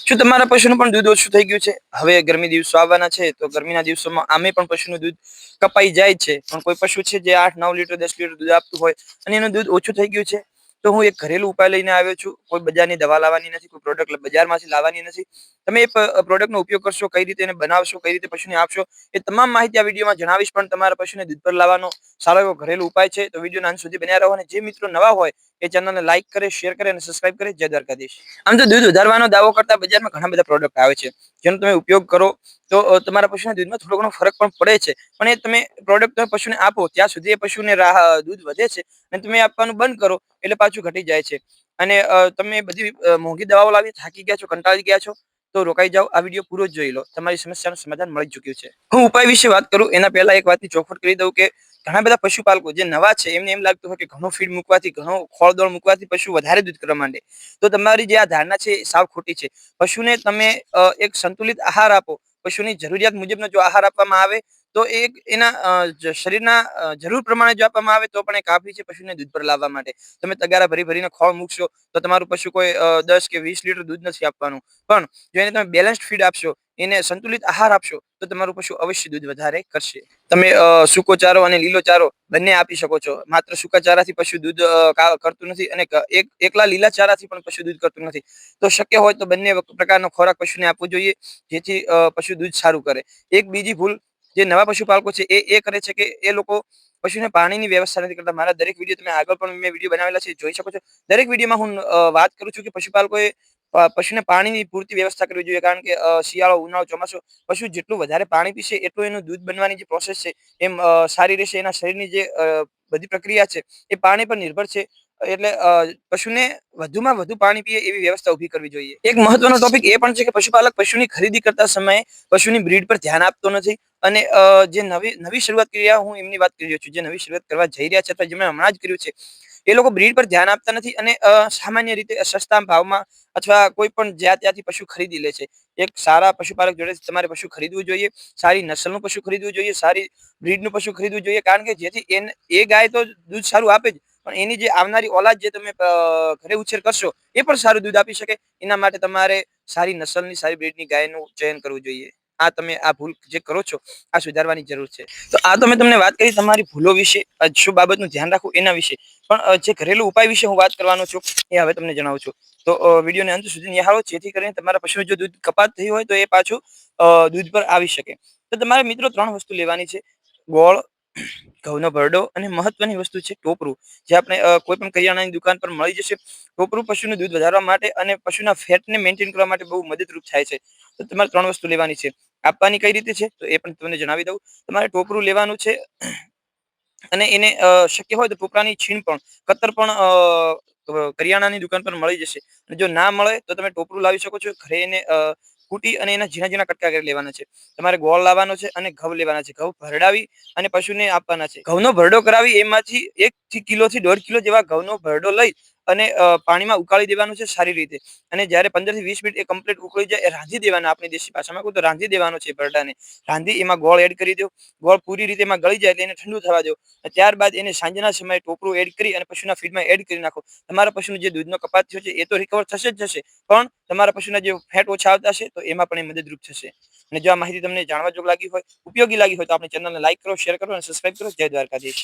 શું તમારા પશુનું પણ દૂધ ઓછું થઈ ગયું છે? હવે ગરમી દિવસો આવવાના છે તો ગરમીના દિવસોમાં આમે પણ પશુનું દૂધ કપાઈ જાય છે. પણ કોઈ પશુ છે જે 8-9 લીટર 10 લીટર દૂધ આપતું હોય અને એનું દૂધ ઓછું થઈ ગયું છે, તો હું એક ઘરેલું ઉપાય લઈને આવ્યો છું. કોઈ બજારની દવા લાવવાની નથી, કોઈ પ્રોડક્ટ બજારમાંથી લાવવાની નથી. તમે એ પ્રોડક્ટનો ઉપયોગ કરશો, કઈ રીતે એને બનાવશો, કઈ રીતે પશુને આપશો, એ તમામ માહિતી આ વિડીયોમાં જણાવીશ. પણ તમારા પશુને દૂધ પર લાવવાનો સારો એવો ઘરેલું ઉપાય છે. તો વિડીયોના અંત સુધી બન્યા રહો અને જે મિત્રો નવા હોય એ ચેનલને લાઈક કરે, શેર કરે અને સબસ્ક્રાઇબ કરે. જય દ્વારકાધીશ. આમ તો દૂધ વધારવાનો દાવો કરતા બજારમાં ઘણા બધા પ્રોડક્ટ આવે છે, જેનો તમે ઉપયોગ કરો તો તમારા પશુના દૂધમાં થોડો ઘણો ફરક પણ પડે છે. પણ એ તમે પ્રોડક્ટ તમે પશુને આપો ત્યાં સુધી એ પશુને દૂધ વધે છે અને તમે આપવાનું બંધ કરો એટલે પાછું ઘટી જાય છે. અને તમે બધી મોંઘી દવાઓ લાવી થાકી ગયા છો, કંટાળી ગયા છો, તો રોકાઈ જાઓ. આ વિડીયો પૂરો જોઈ લો, તમારી સમસ્યાનું સમાધાન મળી ચૂક્યું છે. હું ઉપાય વિશે વાત કરું એના પહેલા એક વાતની ચોખવટ કરી દઉં કે ઘણા બધા પશુપાલકો જે નવા છે એમને એમ લાગતું હોય કે ઘણું ફીડ મૂકવાથી, ઘણો ખોળદોડ મૂકવાથી પશુ વધારે દૂધ કરવા માંડે. તો તમારી જે આ ધારણા છે એ સાવ ખોટી છે. પશુને તમે એક સંતુલિત આહાર આપો. પશુની જરૂરિયાત મુજબનો જો આહાર આપવામાં આવે તો એના શરીરના જરૂર પ્રમાણે જો આપવામાં આવે તો પણ એ કાફી છે પશુને દૂધ પર લાવવા માટે. તમે તગારા ભરી ભરીને ખોળ મૂકશો તો તમારું પશુ કોઈ 10 કે 20 લીટર દૂધ નથી આપવાનું. પણ જો એને તમે બેલેન્સ્ડ ફીડ આપશો, એને સંતુલિત આહાર આપશો, તો તમારું પશુ અવશ્ય દૂધ વધારે કરશે. તમે સૂકો ચારો અને લીલો ચારો બંને આપી શકો છો. માત્ર સૂકા ચારાથી પશુ દૂધ કરતું નથી અને એકલા લીલા ચારાથી પણ પશુ દૂધ કરતું નથી. તો શક્ય હોય તો બંને પ્રકારનો ખોરાક પશુને આપવો જોઈએ, જેથી પશુ દૂધ સારું કરે. એક બીજી ભૂલ જે નવા પશુપાલકો છે એ કરે છે કે એ લોકો પશુને પાણીની વ્યવસ્થા નથી કરતા. મારા દરેક વિડીયો તમે આગળ પણ મેં વિડીયો બનાવેલા છે, જોઈ શકો છો. દરેક વિડીયોમાં હું વાત કરું છું કે પશુપાલકોએ પશુને પાણીની પૂરતી વ્યવસ્થા કરવી જોઈએ. કારણ કે શિયાળો, ઉનાળો, ચોમાસું, પશુ જેટલું વધારે પાણી પીશે એટલું એનું દૂધ બનવાની જે પ્રોસેસ છે એમ સારી રહેશે. એના શરીરની જે બધી પ્રક્રિયા છે એ પાણી પર નિર્ભર છે. એટલે પશુને વધુમાં વધુ પાણી પીએ એવી વ્યવસ્થા ઊભી કરવી જોઈએ. એક મહત્વનો ટોપિક એ પણ છે કે પશુપાલક પશુની ખરીદી કરતા સમયે પશુની બ્રીડ પર ધ્યાન આપતો નથી. અને જે નવી શરૂઆત કરી રહ્યા, હું એમની વાત કરી રહ્યો છું, જે નવી શરૂઆત કરવા જઈ રહ્યા છે અથવા જેમણે હમણાં જ કર્યું છે, એ લોકો બ્રીડ પર ધ્યાન આપતા નથી અને સામાન્ય રીતે સસ્તા ભાવમાં અથવા કોઈ પણ જ્યાં ત્યાંથી પશુ ખરીદી લે છે. એક સારા પશુપાલક જોડે તમારે પશુ ખરીદવું જોઈએ, સારી નસલનું પશુ ખરીદવું જોઈએ, સારી બ્રીડનું પશુ ખરીદવું જોઈએ. કારણ કે જેથી એ ગાય તો દૂધ સારું આપે જ, પણ એની જે આવનારી ઓલાદ જે તમે ઘરે ઉછેર કરશો એ પણ સારું દૂધ આપી શકે. એના માટે તમારે સારી નસલની, સારી બ્રીડની ગાયનું ચયન કરવું જોઈએ. તમે આ ભૂલ જે કરો છો આ સુધારવાની જરૂર છે. તો આ તો મેં તમને વાત કરી તમારી ભૂલો વિશે, શું બાબતનું ધ્યાન રાખવું એના વિશે. પણ જે ઘરેલું ઉપાય વિશે હું વાત કરવાનો છું એ હવે તમને જણાવું છું. તો વિડીયોને અંત સુધી નિહાળો, જેથી કરીને તમારા પશુનું જો દૂધ કપાત થઈ હોય તો એ પાછું દૂધ પર આવી શકે. તો તમારે મિત્રો 3 વસ્તુ લેવાની છે: ગોળ, ઘઉંનો ભરડો અને મહત્વની વસ્તુ છે ટોપરું, જે આપણે કોઈ પણ કરિયાણાની દુકાન પર મળી જશે. ટોપરું પશુનું દૂધ વધારવા માટે અને પશુના ફેટને મેન્ટેન કરવા માટે બહુ મદદરૂપ થાય છે. તો તમારે 3 વસ્તુ લેવાની છે. આપવાની કઈ રીતે છે તો એ પણ તમને જણાવી દઉં. તમારે ટોપરું લેવાનું છે અને એને શક્ય હોય તો ટોપરાની છીણ પણ, કતર પણ કરિયાણાની દુકાન પર મળી જશે. અને જો ના મળે તો તમે ટોપરું લાવી શકો છો. ઘરે એને કૂટી અને એના ઝીણા ઝીણા કટકા કરી લેવાના છે. તમારે ગોળ લાવવાનો છે અને ઘઉં લેવાના છે. ઘઉં ભરડાવી અને પશુને આપવાના છે. ઘઉંનો ભરડો કરાવી એમાંથી 1 કિલો થી 1.5 કિલો જેવા ઘઉંનો ભરડો લઈ અને પાણીમાં ઉકાળી દેવાનું છે સારી રીતે. અને જ્યારે 15 થી 20 મિનિટ એ કમ્પ્લીટ ઉકળી જાય, એ રાંધી દેવાના. આપણી દેશી ભાષામાં કહું તો રાંધી દેવાનો છે ભરડાને. રાંધી એમાં ગોળ એડ કરી દો. ગોળ પૂરી રીતે એમાં ગળી જાય એટલે એને ઠંડુ થવા દો. ત્યારબાદ એને સાંજના સમયે ટોપરું એડ કરી અને પશુના ફીડમાં એડ કરી નાખો. તમારા પશુનો જે દૂધનો કપાત થયો છે એ તો રિકવર થશે જ થશે, પણ તમારા પશુના જે ફેટ ઓછા આવતા હશે તો એમાં પણ એ મદદરૂપ થશે. અને જો આ માહિતી તમને જાણવા જોગ લાગી હોય, ઉપયોગી લાગી હોય, તો આપણી ચેનલને લાઈક કરો, શેર કરો અને સબસ્ક્રાઇબ કરો. જય દ્વારકાધીશ.